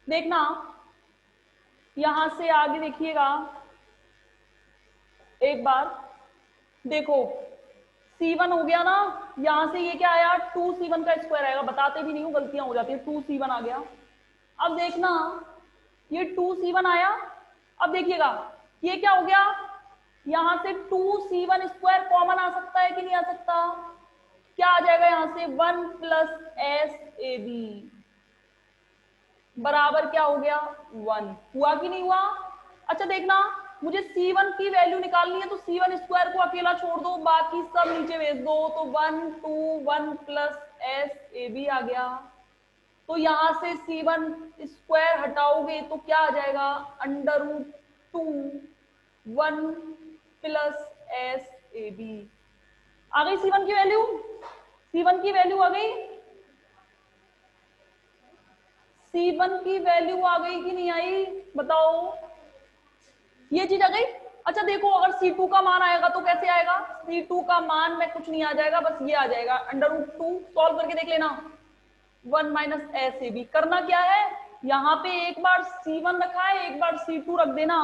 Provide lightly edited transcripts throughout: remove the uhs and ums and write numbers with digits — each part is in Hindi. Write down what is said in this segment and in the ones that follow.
देखना यहां से आगे देखिएगा एक बार, देखो C1 हो गया ना, यहां से ये क्या आया 2C1 का स्क्वायर आएगा, बताते भी नहीं हूँ गलतियां हो जाती है। 2C1 आ गया। अब देखना ये 2C1 आया। अब देखिएगा ये क्या हो गया, यहां से 2C1 स्क्वायर कॉमन आ सकता है कि नहीं आ सकता? क्या आ जाएगा यहां से 1 प्लस SAB बराबर क्या हो गया 1। हुआ कि नहीं हुआ? अच्छा देखना, मुझे C1 की वैल्यू निकालनी है तो C1 स्क्वायर को अकेला छोड़ दो, बाकी सब नीचे भेज दो। तो 1 2 1 प्लस SAB आ गया। तो यहां से C1 स्क्वायर हटाओगे तो क्या आ जाएगा √2 1 प्लस SAB। आ गई C1 की वैल्यू? C1 की वैल्यू आ गई? C1 की वैल्यू आ गई कि नहीं आई बताओ? ये चीज आ गई। अच्छा देखो अगर C2 का मान आएगा तो कैसे आएगा? C2 का मान में कुछ नहीं आ जाएगा, बस ये आ जाएगा √2। सॉल्व करके देख लेना। 1 माइनस SAB करना क्या है, यहाँ पे एक बार C1 रखा है एक बार C2 रख देना,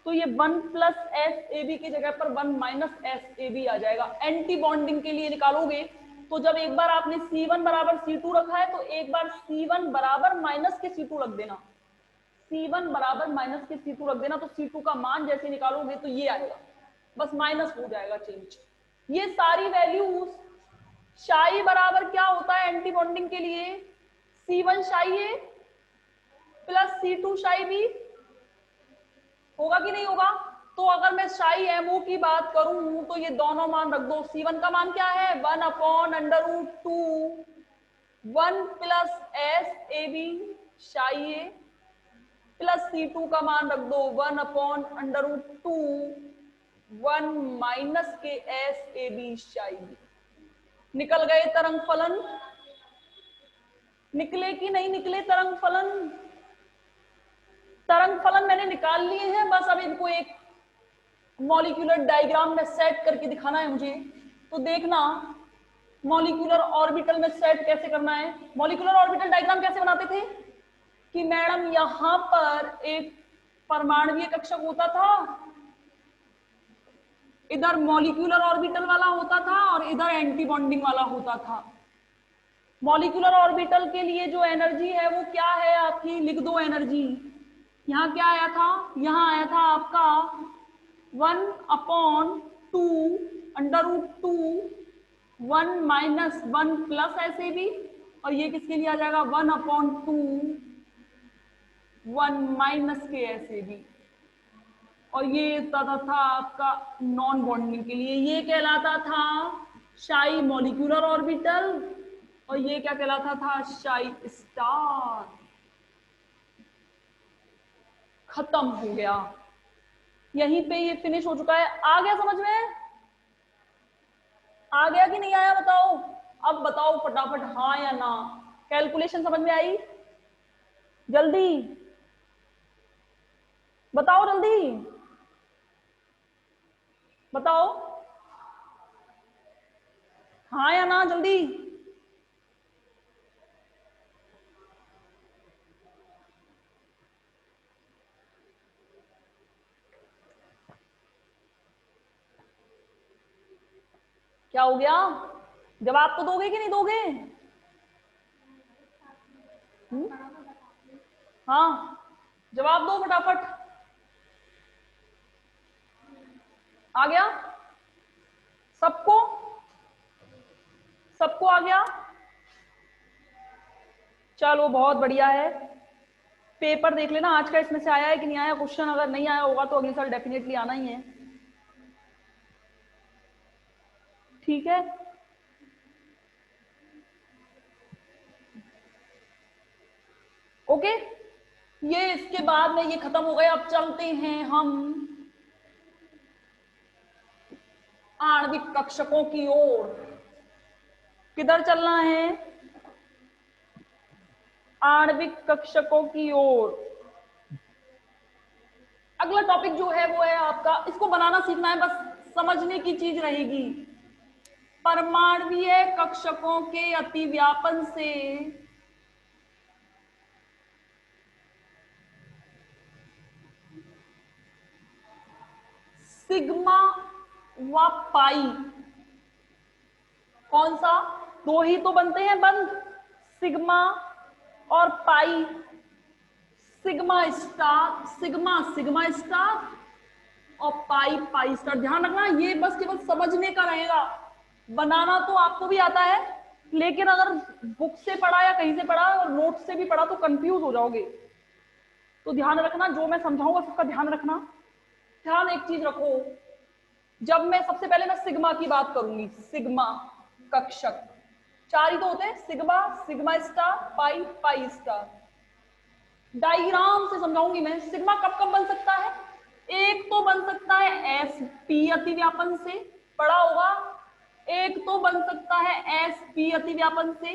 तो ये 1 प्लस SAB की जगह पर 1 माइनस SAB आ जाएगा। एंटी बॉन्डिंग के लिए निकालोगे तो जब एक बार आपने C1 बराबर C2 रखा है तो एक बार C1 बराबर माइनस के C2 रख देना। C1 बराबर माइनस के C2 रख देना तो C2 का मान जैसे निकालोगे तो ये आएगा, बस माइनस हो जाएगा चेंज। ये सारी वैल्यूज शाई बराबर क्या होता है एंटी बॉन्डिंग के लिए? C1 शाई ए प्लस C2 शाई बी, होगा कि नहीं होगा? तो अगर मैं शाई MO की बात करूं तो ये दोनों मान रख दो। C1 का मान क्या है 1 अपॉन √2 1 प्लस SAB शाई ए, प्लस C2 का मान रख दो 1 अपॉन √2 1 माइनस के SAB शाई बी। निकल गए तरंग फलन? निकले कि नहीं निकले तरंग फलन? तरंग फलन मैंने निकाल लिए हैं, बस अब इनको एक मॉलिक्यूलर डायग्राम में सेट करके दिखाना है मुझे। तो देखना मॉलिक्यूलर ऑर्बिटल में सेट कैसे करना है। मॉलिक्यूलर ऑर्बिटल डायग्राम कैसे बनाते थे कि मैडम यहां पर एक परमाणुीय कक्षक होता था, इधर मॉलिक्यूलर ऑर्बिटल वाला होता था और इधर एंटी बॉन्डिंग वाला होता था। मॉलिक्यूलर ऑर्बिटल के लिए जो एनर्जी है वो क्या है आपकी, लिख दो एनर्जी। यहाँ क्या आया था, यहाँ आया था आपका 1 अपॉन 2 √2 1 माइनस 1 प्लस SAB, और ये किसके लिए आ जाएगा 1 अपॉन 2 1 माइनस के SAB, और ये था आपका नॉन बॉन्डिंग के लिए, ये कहलाता था शाई मॉलिक्यूलर ऑर्बिटल, और ये क्या कहलाता था शाई स्टार। खत्म हो गया, यहीं पे ये फिनिश हो चुका है। आ गया समझ में? आ गया कि नहीं आया बताओ? अब बताओ फटाफट हाँ या ना। कैलकुलेशन समझ में आई? जल्दी बताओ, जल्दी बताओ हाँ या ना, जल्दी। क्या हो गया, जवाब तो दोगे कि नहीं दोगे? हाँ जवाब दो फटाफट। आ गया सबको? सबको आ गया? चलो बहुत बढ़िया है। पेपर देख लेना आज का इसमें से आया है कि नहीं आया क्वेश्चन, अगर नहीं आया होगा तो अगले साल डेफिनेटली आना ही है। ठीक है, ओके। ये इसके बाद में ये खत्म हो गए। अब चलते हैं हम आणविक कक्षकों की ओर। किधर चलना है? आणविक कक्षकों की ओर। अगला टॉपिक जो है वो है आपका, इसको बनाना सीखना है, बस समझने की चीज रहेगी। परमाणुीय कक्षकों के अतिव्यापन से सिग्मा व पाई, कौन सा? दो ही तो बनते हैं बंद, सिग्मा और pi. Sigma star, sigma sigma star और पाई पाई स्टार। ध्यान रखना ये बस केवल समझने का रहेगा, बनाना तो आपको भी आता है, लेकिन अगर बुक से पढ़ा या कहीं से पढ़ा और नोट से भी पढ़ा तो कंफ्यूज हो जाओगे। तो ध्यान रखना, जो मैं समझाऊंगा सबका ध्यान रखना। ध्यान एक चीज रखो, जब मैं सबसे पहले मैं सिग्मा की बात करूंगी, सिग्मा कक्षक, चार ही तो होते हैं, सिग्मा सिग्मा स्टार पाई पाई स्टार। डायग्राम से समझाऊंगी मैं। सिग्मा कब कब बन सकता है? एक तो बन सकता है एस पी अतिव्यापन से, पढ़ा होगा। एक तो बन सकता है एस पी अतिव्यापन से,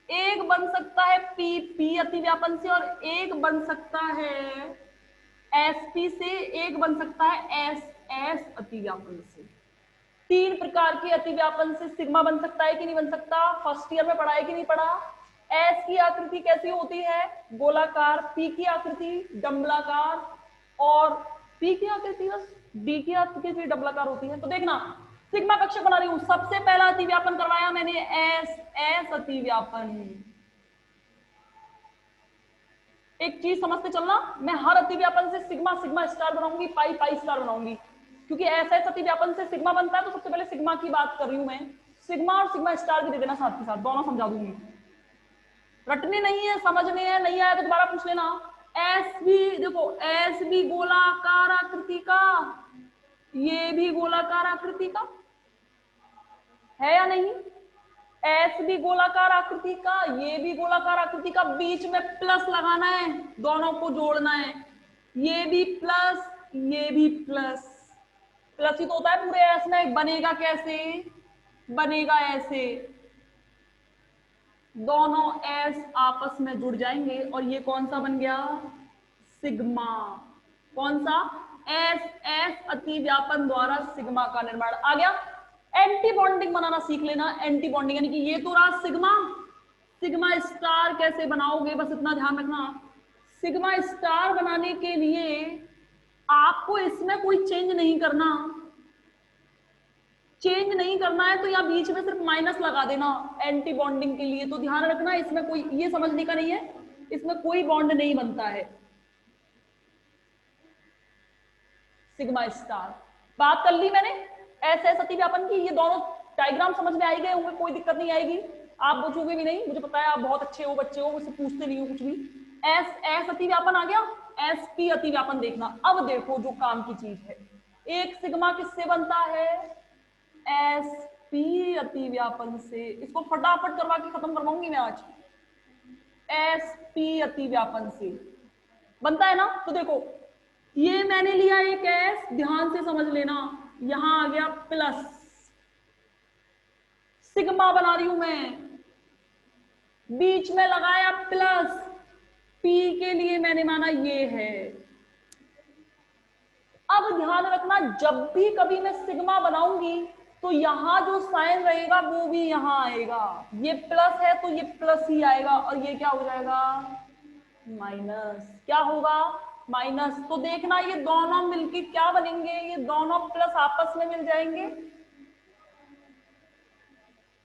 एक बन सकता है पी पी अतिव्यापन से, और एक बन सकता है एस पी से, एक बन सकता है एस एस अतिव्यापन से। तीन प्रकार के अतिव्यापन से सिग्मा बन सकता है कि नहीं बन सकता? फर्स्ट ईयर में पढ़ा है कि नहीं पढ़ा? एस की आकृति कैसी होती है? गोलाकार। पी की आकृति डंबलाकार, और पी की आकृति बस डी की आकृति डंबलाकार होती है। तो देखना, सिग्मा कक्षक बना रही हूं, सबसे पहला अतिव्यापन करवाया मैंने एस एस अतिव्यापन। एक चीज समझते चलना, मैं हर अतिव्यापन से सिग्मा सिग्मा स्टार बनाऊंगी, पाई पाई स्टार बनाऊंगी, क्योंकि एस एस अतिव्यापन से सिग्मा बनता है। तो सबसे पहले सिग्मा की बात कर रही हूं मैं। सिग्मा और सिग्मा स्टार भी दे देना साथ के साथ, दोनों समझा दूंगी। रटने नहीं है, समझने हैं, नहीं आया तो दोबारा पूछ लेना। एस भी देखो, एस भी गोलाकार आकृति का, ये भी गोलाकार आकृति का है या नहीं? एस भी गोलाकार आकृति का, ये भी गोलाकार आकृति का, बीच में प्लस लगाना है, दोनों को जोड़ना है। ये भी प्लस, ये भी प्लस, प्लस ही तो होता है पूरे एस में। बनेगा कैसे? बनेगा ऐसे, दोनों एस आपस में जुड़ जाएंगे और ये कौन सा बन गया? सिग्मा। कौन सा? एस एस अतिव्यापन द्वारा सिग्मा का निर्माण। आ गया? एंटी बॉन्डिंग बनाना सीख लेना। एंटी बॉन्डिंग यानी कि ये तो रहा सिग्मा, सिग्मा स्टार कैसे बनाओगे बस इतना ध्यान रखना। सिग्मा स्टार बनाने के लिए आपको इसमें कोई चेंज नहीं करना, चेंज नहीं करना है तो यहाँ बीच में सिर्फ माइनस लगा देना एंटी बॉन्डिंग के लिए। तो ध्यान रखना इसमें कोई, ये समझने का नहीं है, इसमें कोई बॉन्ड नहीं बनता है। सिग्मा स्टार बात कर ली मैंने एस एस अतिव्यापन की। ये दोनों डायग्राम समझ में आई गए होंगे, कोई दिक्कत नहीं आएगी, आप पूछोगे भी नहीं, मुझे पता है आप बहुत अच्छे हो बच्चे हो, मुझसे पूछते नहीं हो कुछ भी। एस एस अतिव्यापन आ गया, एस पी अतिव्यापन देखना। अब देखो जो काम की चीज है, एक सिग्मा किससे बनता है? एस पी अतिव्यापन से। इसको फटाफट करवा के खत्म करवाऊंगी मैं आज। एस पी अतिव्यापन से बनता है ना? तो देखो ये मैंने लिया एक एस, ध्यान से समझ लेना, यहां आ गया प्लस, सिग्मा बना रही हूं मैं, बीच में लगाया प्लस, पी के लिए मैंने माना ये है। अब ध्यान रखना, जब भी कभी मैं सिग्मा बनाऊंगी तो यहां जो साइन रहेगा वो भी यहां आएगा। ये प्लस है तो ये प्लस ही आएगा, और ये क्या हो जाएगा? माइनस। क्या होगा? माइनस। तो देखना ये दोनों मिलके क्या बनेंगे? ये दोनों प्लस आपस में मिल जाएंगे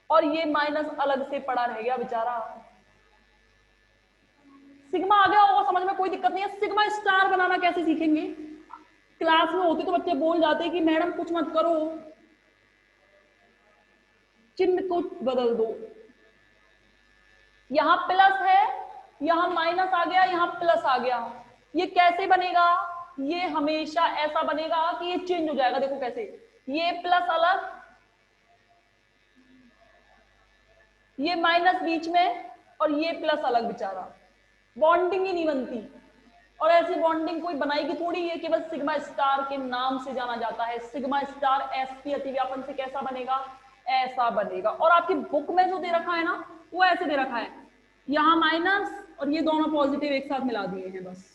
और ये माइनस अलग से पड़ा रह गया बेचारा। सिग्मा आ गया होगा समझ में, कोई दिक्कत नहीं है। सिग्मा स्टार बनाना कैसे सीखेंगे? क्लास में होती तो बच्चे बोल जाते कि मैडम कुछ मत करो, चिन्ह को बदल दो, यहां प्लस है, यहां माइनस आ गया, यहां प्लस आ गया। ये कैसे बनेगा? ये हमेशा ऐसा बनेगा कि ये चेंज हो जाएगा। देखो कैसे, ये प्लस अलग, ये माइनस बीच में, और ये प्लस अलग। बेचारा बॉन्डिंग ही नहीं बनती, और ऐसी बॉन्डिंग कोई बनाएगी थोड़ी, ये केवल सिग्मा स्टार के नाम से जाना जाता है। सिग्मा स्टार एसपी अतिव्यापन से कैसा बनेगा? ऐसा बनेगा। और आपकी बुक में जो दे रखा है ना, वो ऐसे दे रखा है, यहां माइनस और ये दोनों पॉजिटिव एक साथ मिला दिए हैं बस।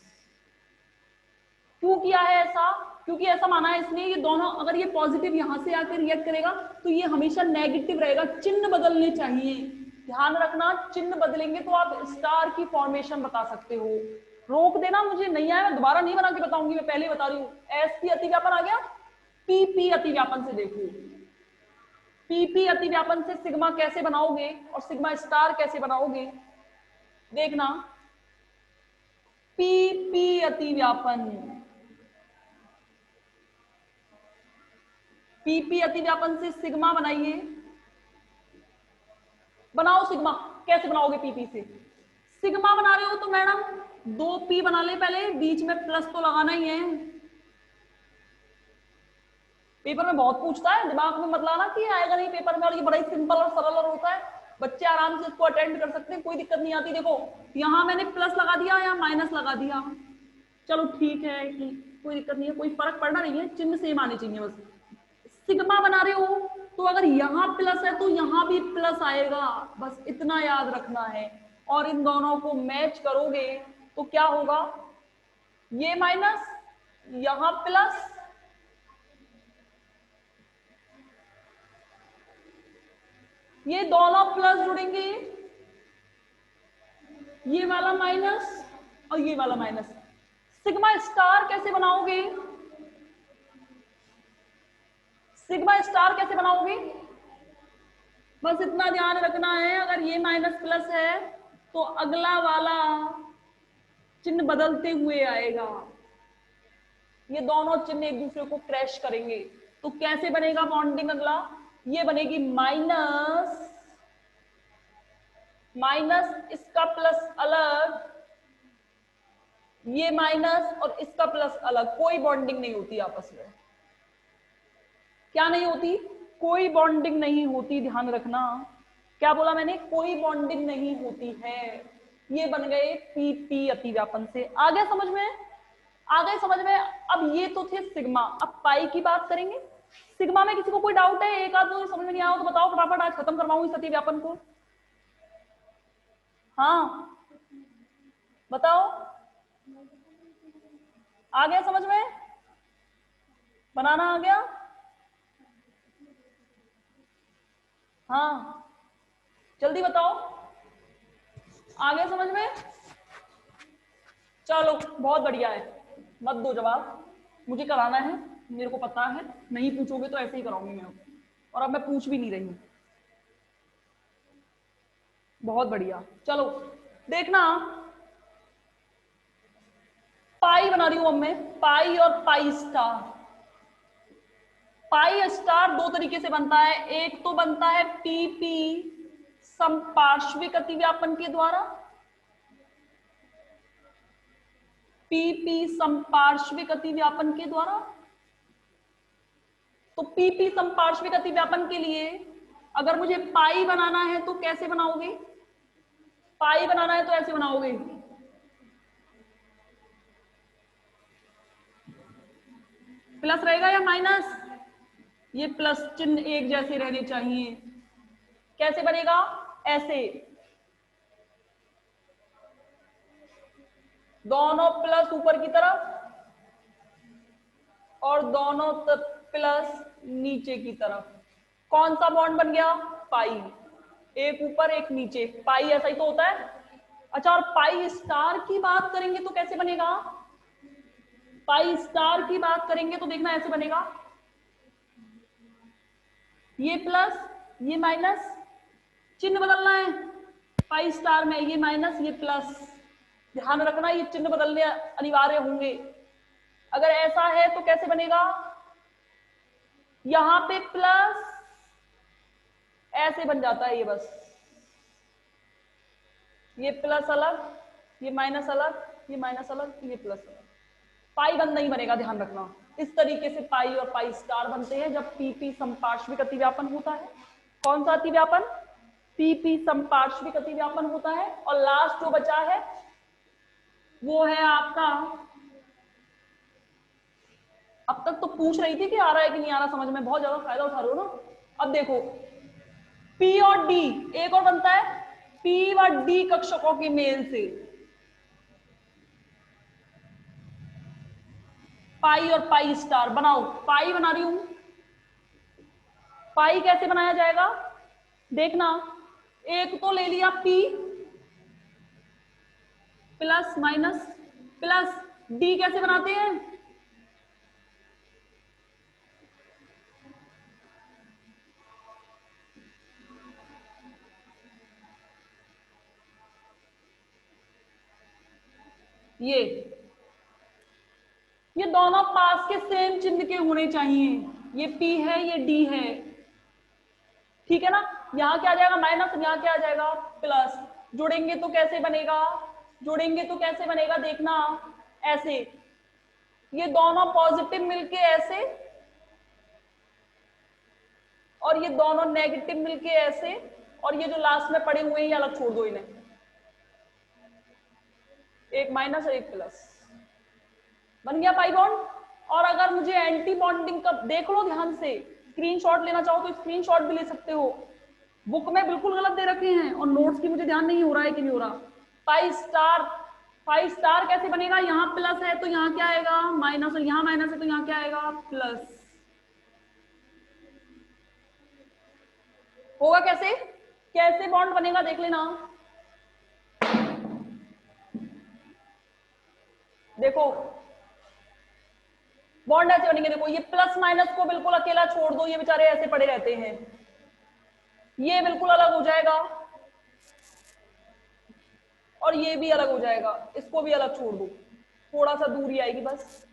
क्यों किया है ऐसा? क्योंकि ऐसा माना है इसने, ये दोनों अगर ये पॉजिटिव यहां से आकर रिएक्ट करेगा तो ये हमेशा नेगेटिव रहेगा, चिन्ह बदलने चाहिए। ध्यान रखना, चिन्ह बदलेंगे तो आप स्टार की फॉर्मेशन बता सकते हो। रोक देना, मुझे नहीं आया मैं दोबारा नहीं बना के बताऊंगी, मैं पहले बता रही हूँ। एस पी अतिव्यापन आ गया, पीपी अतिव्यापन से देखो, पीपी अतिव्यापन से सिग्मा कैसे बनाओगे और सिग्मा स्टार कैसे बनाओगे, देखना। पीपी अतिव्यापन, पीपी अतिव्यापन से सिग्मा बनाइए, बनाओ सिग्मा। कैसे बनाओगे पीपी से? सिग्मा बना रहे हो तो मैडम 2p बना ले, पहले बीच में प्लस तो लगाना ही है। पेपर में बहुत पूछता है, दिमाग में मत लाना कि आएगा नहीं पेपर में, और ये बड़ा ही सिंपल और सरल और होता है, बच्चे आराम से इसको अटेंड कर सकते हैं, कोई दिक्कत नहीं आती। देखो यहाँ मैंने प्लस लगा दिया, यहाँ माइनस लगा दिया, चलो ठीक है कि कोई दिक्कत नहीं है, कोई फर्क पड़ना नहीं है, चिन्ह सेम आने चाहिए बस। सिग्मा बना रहे हो तो अगर यहाँ प्लस है तो यहाँ भी प्लस आएगा, बस इतना याद रखना है। और इन दोनों को मैच करोगे तो क्या होगा, ये माइनस यहाँ प्लस, ये दोनों प्लस जुड़ेंगे, ये वाला माइनस और ये वाला माइनस। सिग्मा स्टार कैसे बनाओगे, सिग्मा स्टार कैसे बनाओगे, बस इतना ध्यान रखना है, अगर ये माइनस प्लस है तो अगला वाला चिन्ह बदलते हुए आएगा, ये दोनों चिन्ह एक दूसरे को क्रैश करेंगे। तो कैसे बनेगा बॉन्डिंग अगला, ये बनेगी माइनस माइनस इसका प्लस अलग, ये माइनस और इसका प्लस अलग, कोई बॉन्डिंग नहीं होती आपस में। क्या नहीं होती, कोई बॉन्डिंग नहीं होती, ध्यान रखना। क्या बोला मैंने, कोई बॉन्डिंग नहीं होती है। ये बन गए पीपी अतिव्यापन से। आ गया समझ में, आ गए समझ में। अब ये तो थे सिग्मा, अब पाई की बात करेंगे। सिग्मा में किसी को कोई डाउट है, एक आध समझ में नहीं आया तो बताओ, फटाफट आज खत्म करवाऊं इस अतिव्यापन को। हाँ बताओ, आ गया समझ में, बनाना आ गया। हाँ जल्दी बताओ, आ गया समझ में। चलो बहुत बढ़िया है, मत दो जवाब, मुझे कराना है, मेरे को पता है, नहीं पूछोगे तो ऐसे ही कराऊंगी मैं, और अब मैं पूछ भी नहीं रही हूं। बहुत बढ़िया, चलो देखना, पाई बना रही हूं अब मैं, पाई और पाई स्टार। पाई स्टार दो तरीके से बनता है, एक तो बनता है पीपी समपार्श्विक अतिव्यापन के द्वारा, पीपी समपार्श्विक अतिव्यापन के द्वारा। तो पीपी समपार्श्विक अतिव्यापन के लिए अगर मुझे पाई बनाना है तो कैसे बनाओगे, पाई बनाना है तो ऐसे बनाओगे, प्लस रहेगा या माइनस, ये प्लस चिन्ह एक जैसे रहने चाहिए। कैसे बनेगा, ऐसे, दोनों प्लस ऊपर की तरफ और दोनों प्लस नीचे की तरफ। कौन सा बॉन्ड बन गया, पाई, एक ऊपर एक नीचे, पाई ऐसा ही तो होता है। अच्छा, और पाई स्टार की बात करेंगे तो कैसे बनेगा, पाई स्टार की बात करेंगे तो देखना ऐसे बनेगा, ये प्लस ये माइनस, चिन्ह बदलना है पाई स्टार में, ये माइनस ये प्लस, ध्यान रखना ये चिन्ह बदलने अनिवार्य होंगे। अगर ऐसा है तो कैसे बनेगा, यहां पे प्लस ऐसे बन जाता है, ये बस, ये प्लस अलग, ये माइनस अलग, ये माइनस अलग, ये प्लस अलग, पाई बंद नहीं बनेगा, ध्यान रखना। इस तरीके से पाई और पाई स्टार बनते हैं जब पीपी समपार्श्विक अतिव्यापन होता है। कौन सा अतिव्यापन, पीपी समपार्श्विक अतिव्यापन होता है। और लास्ट जो बचा है वो है आपका, अब तक तो पूछ रही थी कि आ रहा है कि नहीं आ रहा समझ में, बहुत ज्यादा फायदा उठा रहे हो ना। अब देखो पी और डी, एक और बनता है पी व डी कक्षकों के मेल से, पाई और पाई स्टार बनाओ। पाई बना रही हूं, पाई कैसे बनाया जाएगा देखना, एक तो ले लिया P plus minus plus, D कैसे बनाते हैं, ये दोनों पास के सेम चिन्ह के होने चाहिए। ये P है, ये D है, ठीक है ना। यहाँ क्या आ जाएगा माइनस, यहाँ क्या आ जाएगा प्लस। जोड़ेंगे तो कैसे बनेगा, जोड़ेंगे तो कैसे बनेगा देखना, ऐसे। ये दोनों पॉजिटिव मिलके ऐसे, और ये दोनों नेगेटिव मिलके ऐसे, और ये जो लास्ट में पड़े हुए हैं ये अलग छोड़ दो इन्हें, एक माइनस और एक प्लस, बन गया पाई बॉन्ड। और अगर मुझे एंटी बॉन्डिंग का देख लो ध्यान से, स्क्रीनशॉट लेना चाहो तो स्क्रीनशॉट भी ले सकते हो, बुक में बिल्कुल गलत दे रखे हैं और नोट्स की मुझे ध्यान नहीं हो रहा है कि नहीं हो रहा। पाई स्टार, पाई स्टार कैसे बनेगा, यहाँ प्लस है तो यहाँ क्या आएगा माइनस, और यहाँ माइनस है तो यहाँ क्या आएगा प्लस। होगा कैसे, कैसे बॉन्ड बनेगा देख लेना। देखो बॉन्ड ऐसे बनेंगे, देखो ये प्लस माइनस को बिल्कुल अकेला छोड़ दो, ये बेचारे ऐसे पड़े रहते हैं, ये बिल्कुल अलग हो जाएगा और ये भी अलग हो जाएगा, इसको भी अलग छोड़ दो, थोड़ा सा दूरी आएगी बस।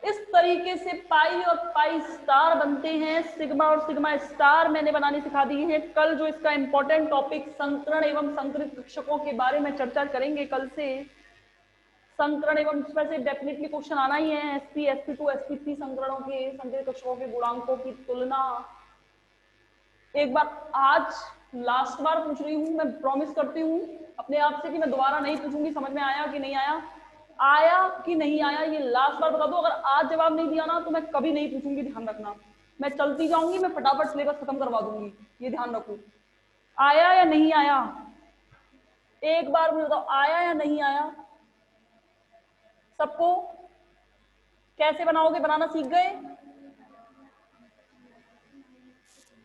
इस तरीके से पाई और पाई स्टार बनते हैं। सिग्मा और सिग्मा स्टार मैंने बनानी सिखा दी है। कल जो इसका इंपॉर्टेंट टॉपिक संकरण एवं संकरित कक्षकों के बारे में चर्चा करेंगे कल से। संकरण एवं इसमें से डेफिनेटली क्वेश्चन आना ही है, sp sp2 sp3 संकरणों के संकरित कक्षकों के गुणांकों की तुलना। एक बार आज लास्ट बार पूछ रही हूँ, मैं प्रॉमिस करती हूँ अपने आप से कि मैं दोबारा नहीं पूछूंगी समझ में आया कि नहीं आया, आया कि नहीं आया ये लास्ट बार बता दो। अगर आज जवाब नहीं दिया ना तो मैं कभी नहीं पूछूंगी, ध्यान रखना। मैं चलती जाऊंगी, मैं फटाफट सिलेबस खत्म करवा दूंगी, ये ध्यान रखो। आया या नहीं आया, एक बार मुझे बताओ, आया या नहीं आया सबको। कैसे बनाओगे, बनाना सीख गए।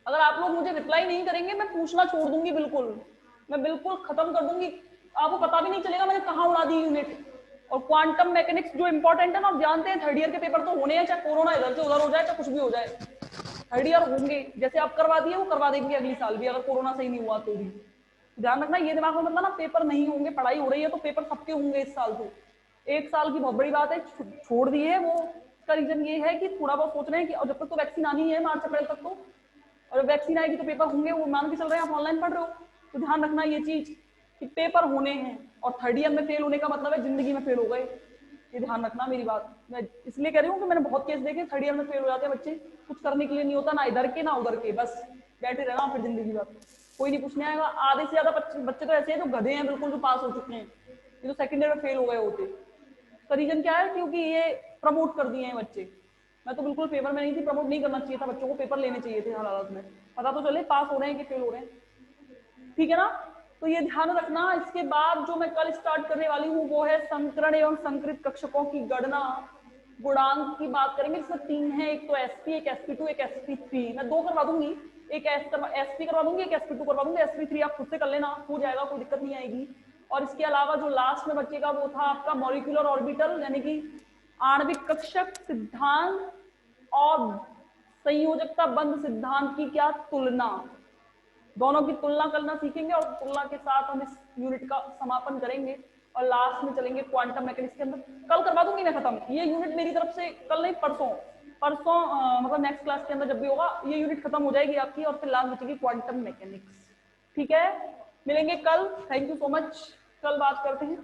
अगर आप लोग मुझे रिप्लाई नहीं करेंगे मैं पूछना छोड़ दूंगी, बिल्कुल मैं बिल्कुल खत्म कर दूंगी, आपको पता भी नहीं चलेगा मैंने कहाँ उड़ा दी यूनिट। और क्वांटम मैकेनिक्स जो इंपॉर्टेंट है ना, आप जानते हैं थर्ड ईयर के पेपर तो होने हैं, चाहे कोरोना इधर से उधर हो जाए, चाहे कुछ भी हो जाए, थर्ड ईयर होंगे। जैसे आप करवा दिए वो करवा देंगे अगली साल भी, अगर कोरोना सही नहीं हुआ तो भी। ध्यान रखना, ये दिमाग में मतलब ना पेपर नहीं होंगे, पढ़ाई हो रही है तो पेपर सबके होंगे इस साल। तो एक साल की बहुत बड़ी बात है, छोड़ दी है वो। इसका रीजन ये है कि थोड़ा बहुत सोच रहे हैं कि जब तक तो वैक्सीन आनी है मार्च अप्रैल तक, तो और वैक्सीन आएगी तो पेपर होंगे, वो मान के चल रहे हैं आप ऑनलाइन पढ़ रहे हो। तो ध्यान रखना ये चीज कि पेपर होने हैं, और थर्ड ईयर में फेल होने का मतलब है जिंदगी में फेल हो गए, ये ध्यान रखना मेरी बात। मैं इसलिए कह रही हूँ कि मैंने बहुत केस देखे थर्ड ईयर में फेल हो जाते हैं बच्चे, कुछ करने के लिए नहीं होता, ना इधर के ना उधर के, बस बैठे रहना फिर जिंदगी भर कोई नहीं पूछने आएगा। आधे से ज्यादा बच्चे तो ऐसे हैं जो गधे हैं बिल्कुल, जो पास हो चुके हैं, ये तो सेकंड ईयर में फेल हो गए होते। तो रीजन क्या है, क्योंकि ये प्रमोट कर दिए हैं बच्चे। मैं तो बिल्कुल पेपर में नहीं थी, प्रमोट नहीं करना चाहिए था बच्चों को, पेपर लेने चाहिए थे हर हालत में, पता तो चले पास हो रहे हैं कि फेल हो रहे हैं, ठीक है ना। तो ये ध्यान रखना। इसके बाद जो मैं कल स्टार्ट करने वाली हूँ वो है संकरण एवं संकरित कक्षकों की गणना, गुणांक की बात करेंगे। इसमें 3 है, एक तो sp, एक sp2, एक sp3। मैं 2 करवा दूंगी, एक sp करवा दूंगी, एक sp2 करवा दूंगी, sp3 आप खुद से कर लेना, हो जाएगा, कोई दिक्कत नहीं आएगी। और इसके अलावा जो लास्ट में बचेगा वो था आपका मॉलिक्यूलर ऑर्बिटल, यानी कि आणविक कक्षक सिद्धांत और संयोजकता बंध सिद्धांत की क्या तुलना, दोनों की तुलना करना सीखेंगे। और तुलना के साथ हम इस यूनिट का समापन करेंगे और लास्ट में चलेंगे क्वांटम मैकेनिक्स के अंदर। कल करवा दूंगी मैं खत्म ये यूनिट, मेरी तरफ से कल नहीं परसों, परसों मतलब नेक्स्ट क्लास के अंदर जब भी होगा ये यूनिट खत्म हो जाएगी आपकी, और फिर लास्ट बचेगी क्वांटम मैकेनिक्स, ठीक है। मिलेंगे कल, थैंक यू सो मच, कल बात करते हैं।